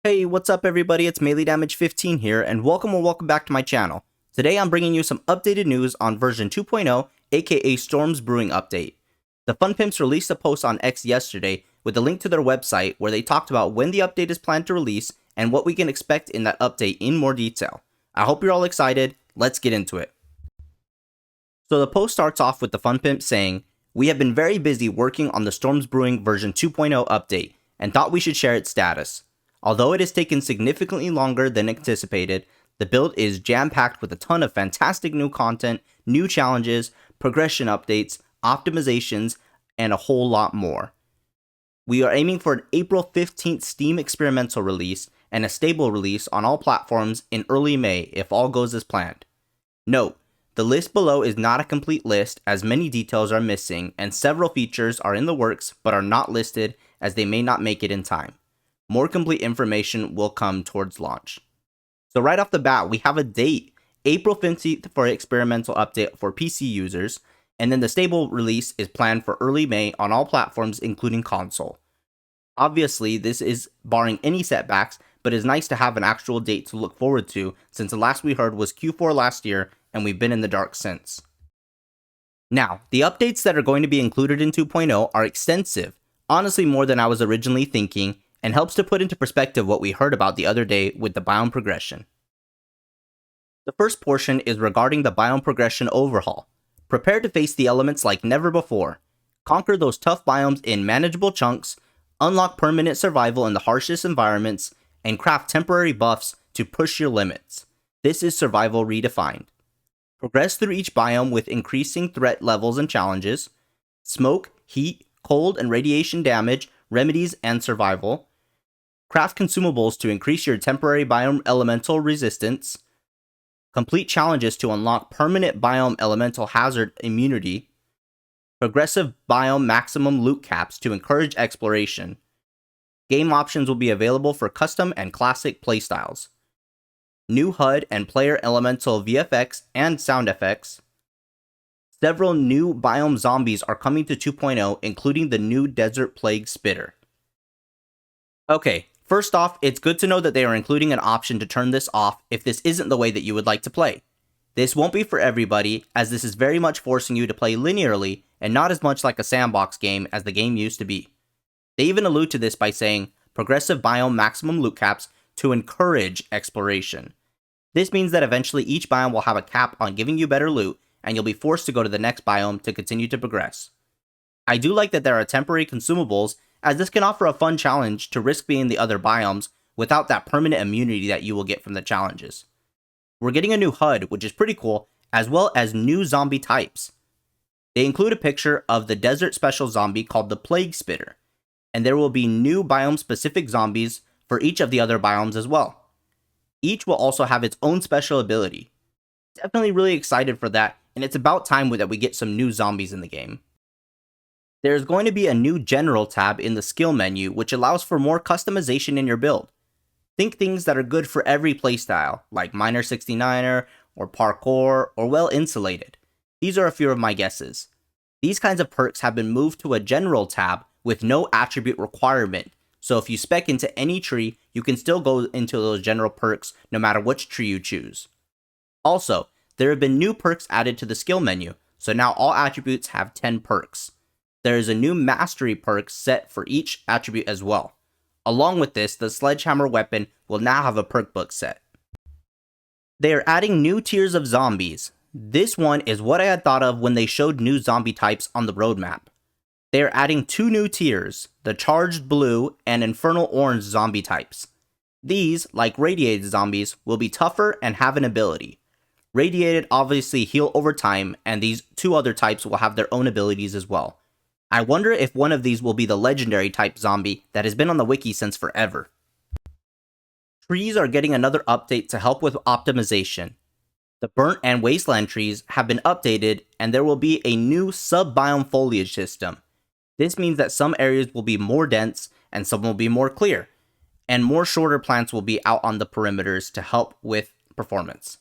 Hey, what's up everybody, it's Melee Damage 15 here, and welcome back to my channel. Today I'm bringing you some updated news on version 2.0, aka Storm's Brewing update. The Fun Pimps released a post on X yesterday with a link to their website where they talked about when the update is planned to release and what we can expect in that update in more detail. I hope you're all excited, let's get into it. So the post starts off with the Fun Pimps saying, "We have been very busy working on the Storm's Brewing version 2.0 update and thought we should share its status. Although it has taken significantly longer than anticipated, the build is jam-packed with a ton of fantastic new content, new challenges, progression updates, optimizations, and a whole lot more. We are aiming for an April 15th Steam experimental release and a stable release on all platforms in early May if all goes as planned. Note, the list below is not a complete list as many details are missing and several features are in the works but are not listed as they may not make it in time. More complete information will come towards launch." So right off the bat, we have a date, April 15th for experimental update for PC users, and then the stable release is planned for early May on all platforms including console. Obviously, this is barring any setbacks, but it's nice to have an actual date to look forward to since the last we heard was Q4 last year and we've been in the dark since. Now, the updates that are going to be included in 2.0 are extensive, honestly more than I was originally thinking, and helps to put into perspective what we heard about the other day with the biome progression. The first portion is regarding the biome progression overhaul. Prepare to face the elements like never before. Conquer those tough biomes in manageable chunks, unlock permanent survival in the harshest environments, and craft temporary buffs to push your limits. This is survival redefined. Progress through each biome with increasing threat levels and challenges. Smoke, heat, cold, and radiation damage, remedies, and survival. Craft consumables to increase your temporary biome elemental resistance. Complete challenges to unlock permanent biome elemental hazard immunity. Progressive biome maximum loot caps to encourage exploration. Game options will be available for custom and classic playstyles. New HUD and player elemental VFX and sound effects. Several new biome zombies are coming to 2.0, including the new Desert Plague Spitter. Okay, first off, it's good to know that they are including an option to turn this off if this isn't the way that you would like to play. This won't be for everybody, as this is very much forcing you to play linearly and not as much like a sandbox game as the game used to be. They even allude to this by saying, progressive biome maximum loot caps to encourage exploration. This means that eventually each biome will have a cap on giving you better loot, and you'll be forced to go to the next biome to continue to progress. I do like that there are temporary consumables, as this can offer a fun challenge to risk being in the other biomes without that permanent immunity that you will get from the challenges. We're getting a new HUD, which is pretty cool, as well as new zombie types. They include a picture of the desert special zombie called the Plague Spitter, and there will be new biome-specific zombies for each of the other biomes as well. Each will also have its own special ability. Definitely really excited for that, and it's about time that we get some new zombies in the game. There's going to be a new General tab in the skill menu, which allows for more customization in your build. Think things that are good for every playstyle, like Miner 69er, or Parkour, or Well Insulated. These are a few of my guesses. These kinds of perks have been moved to a General tab with no attribute requirement, so if you spec into any tree, you can still go into those general perks no matter which tree you choose. Also, there have been new perks added to the skill menu, so now all attributes have 10 perks. There is a new mastery perk set for each attribute as well. Along with this, the sledgehammer weapon will now have a perk book set. They are adding new tiers of zombies. This one is what I had thought of when they showed new zombie types on the roadmap. They are adding two new tiers, the Charged Blue and Infernal Orange zombie types. These, like Radiated zombies, will be tougher and have an ability. Radiated obviously heal over time, and these two other types will have their own abilities as well. I wonder if one of these will be the legendary type zombie that has been on the wiki since forever. Trees are getting another update to help with optimization. The Burnt and Wasteland trees have been updated, and there will be a new sub-biome foliage system. This means that some areas will be more dense and some will be more clear, and more shorter plants will be out on the perimeters to help with performance.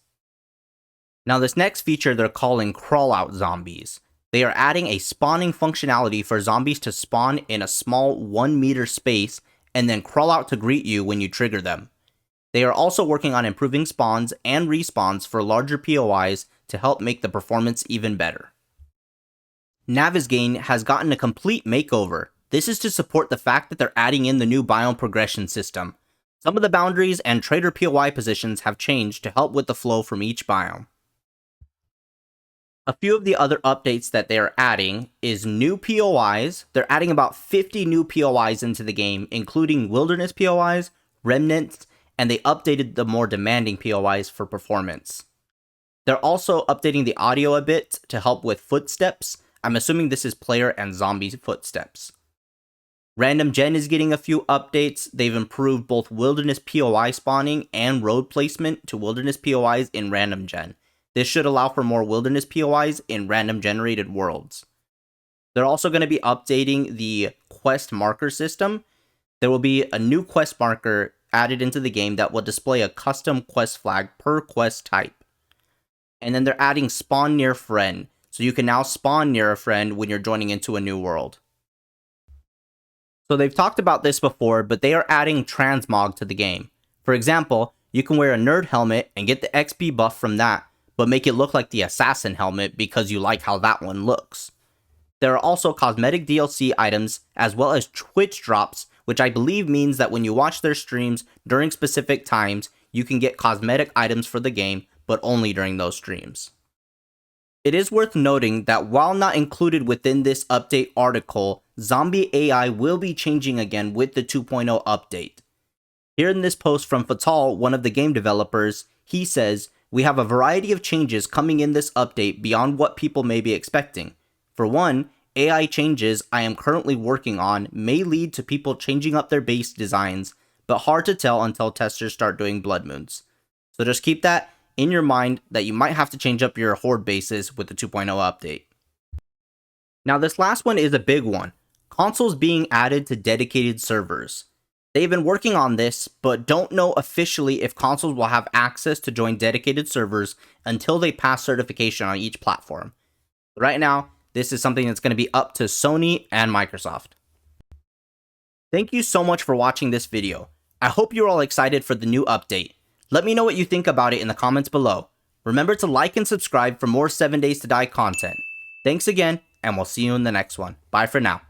Now this next feature they're calling crawlout zombies. They are adding a spawning functionality for zombies to spawn in a small 1 meter space and then crawl out to greet you when you trigger them. They are also working on improving spawns and respawns for larger POIs to help make the performance even better. Navezgane has gotten a complete makeover. This is to support the fact that they're adding in the new biome progression system. Some of the boundaries and trader POI positions have changed to help with the flow from each biome. A few of the other updates that they are adding is new POIs. They're adding about 50 new POIs into the game, including wilderness POIs, remnants, and they updated the more demanding POIs for performance. They're also updating the audio a bit to help with footsteps. I'm assuming this is player and zombie footsteps. Random Gen is getting a few updates. They've improved both wilderness POI spawning and road placement to wilderness POIs in Random Gen. This should allow for more wilderness POIs in random generated worlds. They're also going to be updating the quest marker system. There will be a new quest marker added into the game that will display a custom quest flag per quest type. And then they're adding spawn near friend, so you can now spawn near a friend when you're joining into a new world. So they've talked about this before, but they are adding Transmog to the game. For example, you can wear a nerd helmet and get the XP buff from that, but make it look like the assassin helmet because you like how that one looks. There are also cosmetic DLC items as well as Twitch drops, which I believe means that when you watch their streams during specific times, you can get cosmetic items for the game, but only during those streams. It is worth noting that while not included within this update article, zombie AI will be changing again with the 2.0 update. Here in this post from Fatal, one of the game developers, he says, "We have a variety of changes coming in this update beyond what people may be expecting. For one, AI changes I am currently working on may lead to people changing up their base designs, but hard to tell until testers start doing blood moons. So just keep that in your mind that you might have to change up your horde bases with the 2.0 update." Now this last one is a big one. Consoles being added to dedicated servers. They've been working on this, but don't know officially if consoles will have access to join dedicated servers until they pass certification on each platform. Right now, this is something that's going to be up to Sony and Microsoft. Thank you so much for watching this video. I hope you're all excited for the new update. Let me know what you think about it in the comments below. Remember to like and subscribe for more 7 Days to Die content. Thanks again, and we'll see you in the next one. Bye for now.